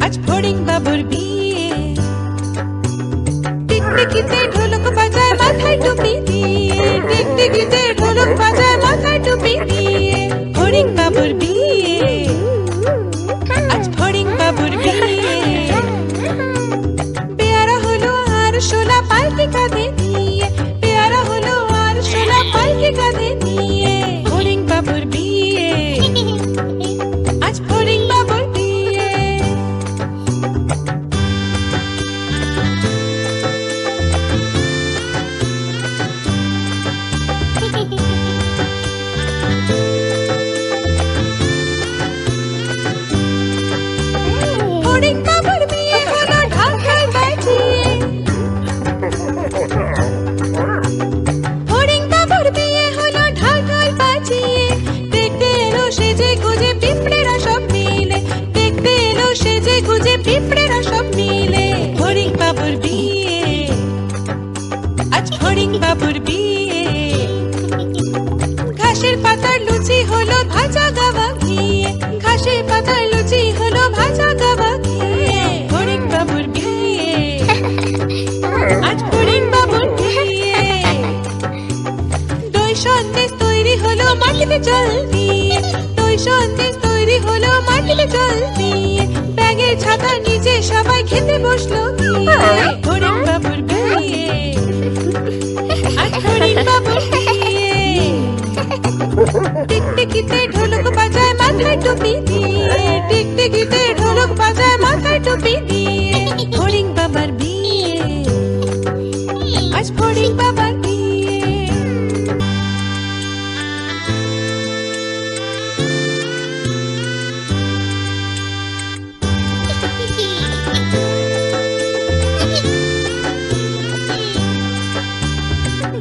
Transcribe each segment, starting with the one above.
আজ ফড়িং বাবুর বিয়ে। টিকটিকিতে ঢোলক বাজায় মাথায় টুপি দিয়ে, টিকটিকিতে ঢোলক বাজায় মাথায় টুপি দিয়ে। ফড়িং বাবুর বিয়ে, আজ ফড়িং বাবুর বিয়ে। পেয়ারা হলো আর শোলা পালকি কাঁধে নিয়ে, পেয়ারা হলো আর শোলা পালকি কাঁধে নিয়ে। ফড়িং বাবুর বিয়ে, আজ ফড়িং বাবুর বিয়ে। ফড়িং বাবুর বিয়ে হলো ঢাকায় বাজিয়ে, ফড়িং বাবুর বিয়ে হলো ঢাকায় বাজিয়ে। দেখতে এলো সেজে গুজে পিঁপড়েরা সব মিলে, দেখতে এলো সেজে গুজে পিঁপড়েরা সব মিলে। ফড়িং বাবুর বিয়ে, আজ ফড়িং বাবুর বিয়ে। ঘাসের পাতার লুচি হলো ভাজা গাওয়া ঘিয়ে, ঘাসের পাতার লুচি হলো ভাজা গাওয়া ঘিয়ে। ফড়িং বাবুর বিয়ে, আজ ফড়িং বাবুর বিয়ে। দই সন্দেশ তৈরি হলো মাটিতে জল দিয়ে, দই সন্দেশ তৈরি হলো মাটিতে জল দিয়ে। ব্যাগের ছাতার নিচে সবাই খেতে বসলো গিয়ে। ফড়িং বাবুর বিয়ে, আজ ফড়িং বাবুর বিয়ে। টিকটিকিতে ঢোলক বাজায় মাথায় টুপি দিয়ে, টিকটিকিতে ঢোলক বাজায় মাথায় টুপি দিয়ে। ফড়িং বাবার বিয়ে, আজ ফড়িং বাবার বিয়ে।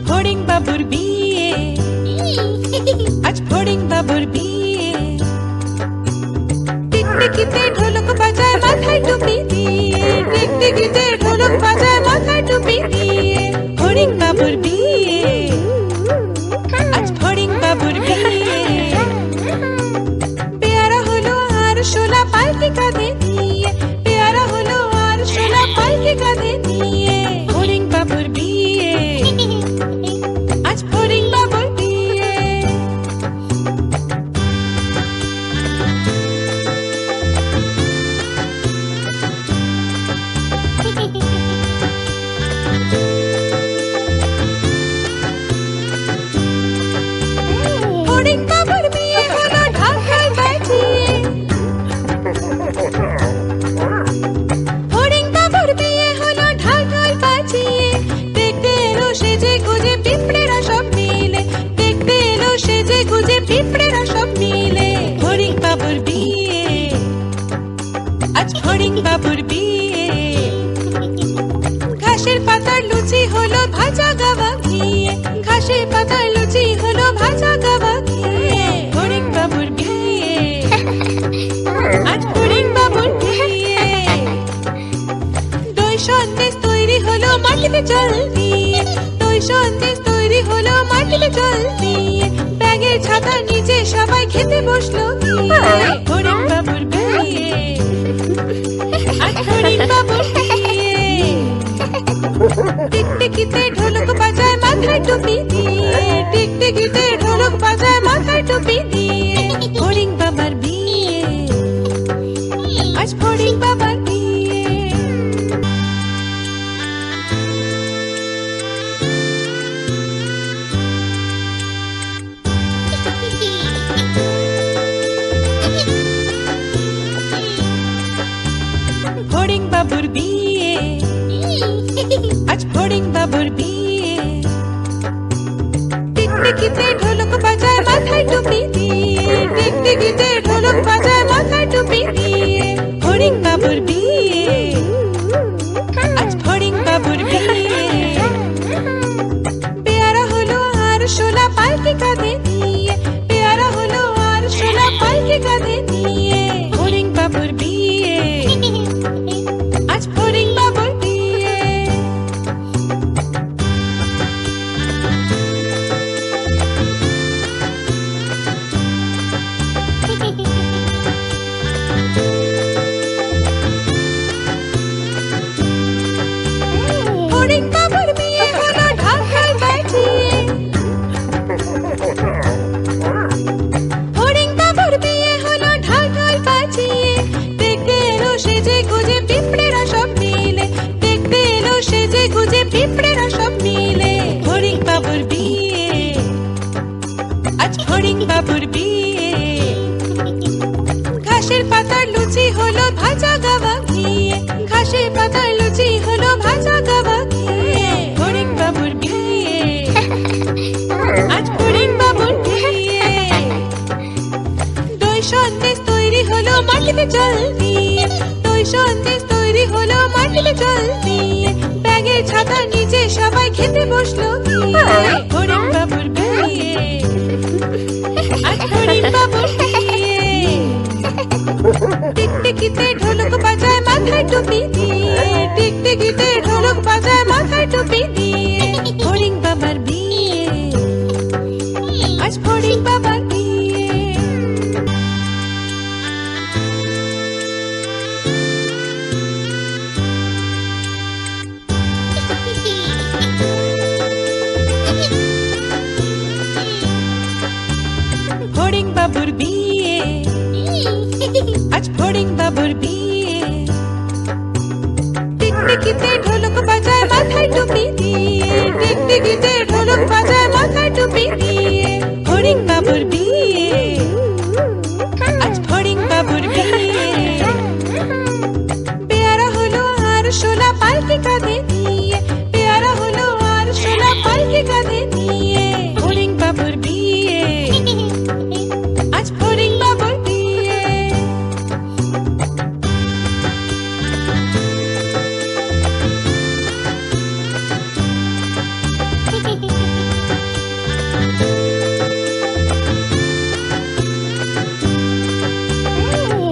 ফড়িং বাবুর বিয়ে, আজ ফড়িং বাবুর বিয়ে। টিকটিকিতে ঢোলক বাজায় মাথায় টুপি দিয়ে, টিকটিকিতে ঢোলক বাজায় মাথায় টুপি দিয়ে। ফড়িং বাবুর বিয়ে, আজ ফড়িং বাবুর বিয়ে। পেয়ারা হলো আর শোলা পালকি কাঁধে নিয়ে, পেয়ারা হলো আর শোলা পালকি কাঁধে নিয়ে। ফড়িং বাবুর বিয়ে, আজ ফড়িং বাবুর বিয়ে। ফড়িং বাবুর বিয়ে হলো ঢাকায় বাজিয়ে, ফড়িং বাবুর বিয়ে হলো ঢাকায় বাজিয়ে। দেখতে এলো সেজে গুজে পিঁপড়েরা সব মিলে, দেখতে এলো সেজে গুজে পিঁপড়েরা সব মিলে। ফড়িং বাবুর বিয়ে, আজ ফড়িং বাবুর বিয়ে। ঘাসের পাতার লুচি হলো ভাজা গাওয়া ঘিয়ে, ঘাসের পাতার লুচি হলো ভাজা গাওয়া ঘিয়ে। ফড়িং বাবুর বিয়ে, আজ ফড়িং বাবুর বিয়ে। দই সন্দেশ তৈরি হলো মাটিতে জল দিয়ে, দই সন্দেশ তৈরি হলো মাটিতে জল দিয়ে। ব্যাগের ছাতার নিচে সবাই খেতে বসলো গিয়ে। ফড়িং বাবুর বিয়ে, আজ ফড়িং বাবুর বিয়ে। টিকটিকিতে ঢোলক বাজায় মাথায় টুপি দিয়ে, টিকটিকিতে ঢোলক বাজায় মাথায় টুপি দিয়ে। ফড়িং বাবার বিয়ে, আজ ফড়িং বাবার বিয়ে। ফড়িং বাবুর বিয়ে, আজ ফড়িং বাবুর বিয়ে। টিকটিকিতে ঢোলক বাজায় মাথায় টুপি দিয়ে, টিকটিকিতে ঢোলক বাজায় মাথায় টুপি দিয়ে। ফড়িং বাবুর বিয়ে, আজ ফড়িং বাবুর বিয়ে। পেয়ারা হলো আর শোলা পালকি কাঁধে নিয়ে, পেয়ারা হলো আর শোলা পালকি কাঁধে নিয়ে। ফড়িং বাবুর বিয়ে, আজ ফড়িং বাবুর বিয়ে। পাতার লুচি হলো ভাজা গাওয়া ঘিয়ে, ঘাসে পাতার লুচি হলো ভাজা গাওয়া ঘিয়ে। হরিণ বাবুর বিয়ে, আজ হরিণ বাবুর বিয়ে। দই সন্দেশ তৈরি হলো মাটিতে জল দিয়ে, দই সন্দেশ তৈরি হলো মাটিতে জল দিয়ে। ব্যাগের ছাতার নিচে সবাই খেতে বসলো গিয়ে। হরিণ বাবুর বিয়ে, আজ হরিণ বাবুর বিয়ে। টিকটিকিতে ঢোলক বাজায় মাথায় টুপি দিয়ে, টিকটিকিতে ঢোলক বাজায় মাথায় টুপি দিয়ে। হরিণ বাবার বিয়ে, আজ হরিণ বাবার বিয়ে। হরিণ বাবুর বিয়ে, আজ হরিণ বাবুর বিয়ে। টিকটিকিতে ঢোলক বাজায় মাথায় টুপি দিয়ে, টিকটিকিতে ঢোলক বাজায় মাথায় টুপি দিয়ে। হরিণ বাবুর বিয়ে, আজ হরিণ বাবুর বিয়ে। পেয়ারা হলো আর শোলা পালকি কাঁধে নিয়ে, পেয়ারা হলো আর শোলা পালকি কাঁধে নিয়ে। হরিণ বাবুর বিয়ে, আজ হরিণ বাবুর বিয়ে।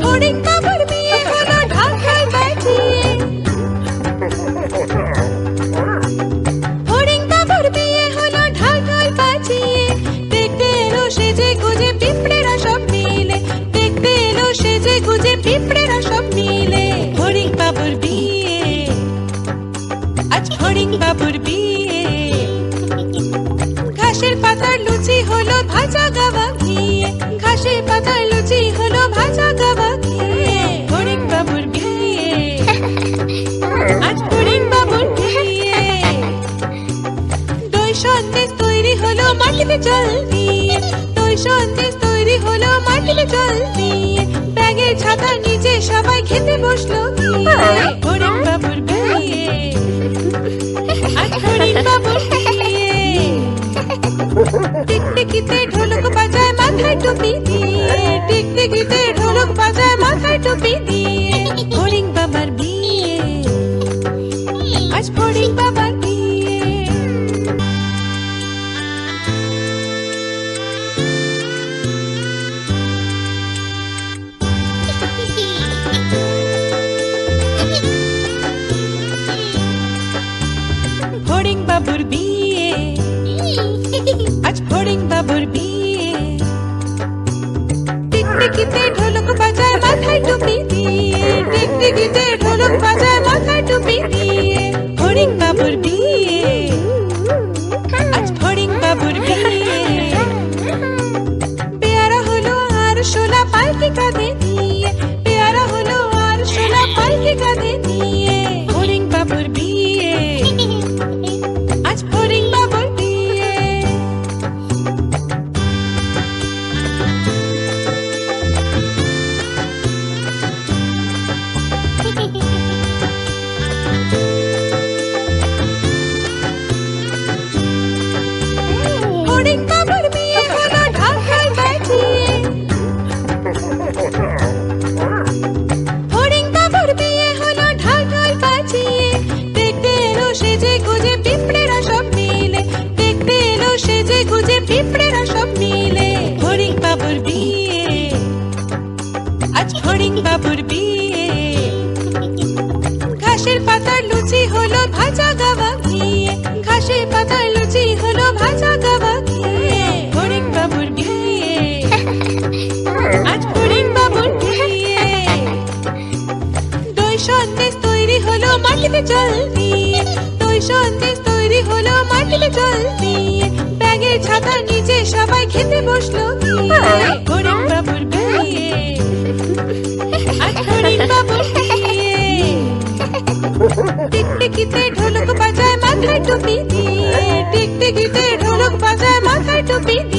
হরিণ বাবুর বিয়ে হলো ঢাকায় বাজিয়ে, হরিণ বাবুর বিয়ে হলো ঢাকায় বাজিয়ে। দেখতে এলো সেজে গুজে পিঁপড়েরা সব মিলে, দেখতে এলো সেজে গুজে পিঁপড়েরা সব মিলে। হরিণ বাবুর বিয়ে, আজ হরিণ বাবুর বিয়ে। ঘাসের পাতার লুচি হলো ভাজা গাওয়া ঘিয়ে, ঘাসের পাতার লুচি হলো ভাজা গাওয়া ঘিয়ে। হরিণ বাবুর বিয়ে, আজ হরিণ বাবুর বিয়ে। দই সন্দেশ তৈরি হলো মাটিতে জল দিয়ে, দই সন্দেশ তৈরি হলো মাটিতে জল দিয়ে। ব্যাগের ছাতার নিচে সবাই খেতে বসলো গিয়ে। হরিণ বাবুর বিয়ে, আজ হরিণ বাবুর বিয়ে। টিকটিকিতে ঢোলক বাজায় মাথায় টুপি দিয়ে, টিকটিকিতে ঢোলক বাজায় মাথায় টুপি দিয়ে। হরিণ বাবার বিয়ে, আজ হরিণ বাবার বিয়ে। হরিণ বাবুর বিয়ে, আজ হরিণ বাবুর বিয়ে। টিকটিকিতে ঢোলক বাজায় মাথায় টুপি দিয়ে, টিকটিকিতে ঢোলক বাজায় মাথায় টুপি দিয়ে। হরিণ বাবুর বিয়ে, আজ হরিণ বাবুর বিয়ে। পেয়ারা হলো আর শোলা পালকি কাঁধে নিয়ে, পেয়ারা হলো আর শোলা পালকি কাঁধে নিয়ে। হরিণ বাবুর বিয়ে, আজ হরিণ বাবুর বিয়ে। হরিণ বাবুর বিয়ে হলো ঢাকায় বাজিয়ে, হরিণ বাবুর বিয়ে হলো ঢাকায় বাজিয়ে। দেখতে এলো সেজে গুজে পিঁপড়েরা সব মিলে, দেখতে এলো সেজে গুজে পিঁপড়েরা সব মিলে। হরিণ বাবুর বিয়ে, আজ হরিণ বাবুর বিয়ে। ঘাসের পাতার লুচি হলো ভাজা গাওয়া ঘিয়ে, ঘাসের পাতার লুচি হলো ভাজা গাওয়া ঘিয়ে। হরিণ বাবুর বিয়ে, আজ হরিণ বাবুর বিয়ে। দই সন্দেশ তৈরি হলো মাটিতে জল দিয়ে, দই সন্দেশ তৈরি হলো মাটিতে জল দিয়ে। ব্যাগের ছাতার নিচে সবাই খেতে বসলো গিয়ে। হরিণ বাবুর বিয়ে, আজ হরিণ বাবুর বিয়ে। টিকটিকিতে ঢোলক বাজায় মাথায় টুপি দিয়ে, টিকটিকিতে ঢোলক বাজায় মাথায় টুপি দিয়ে।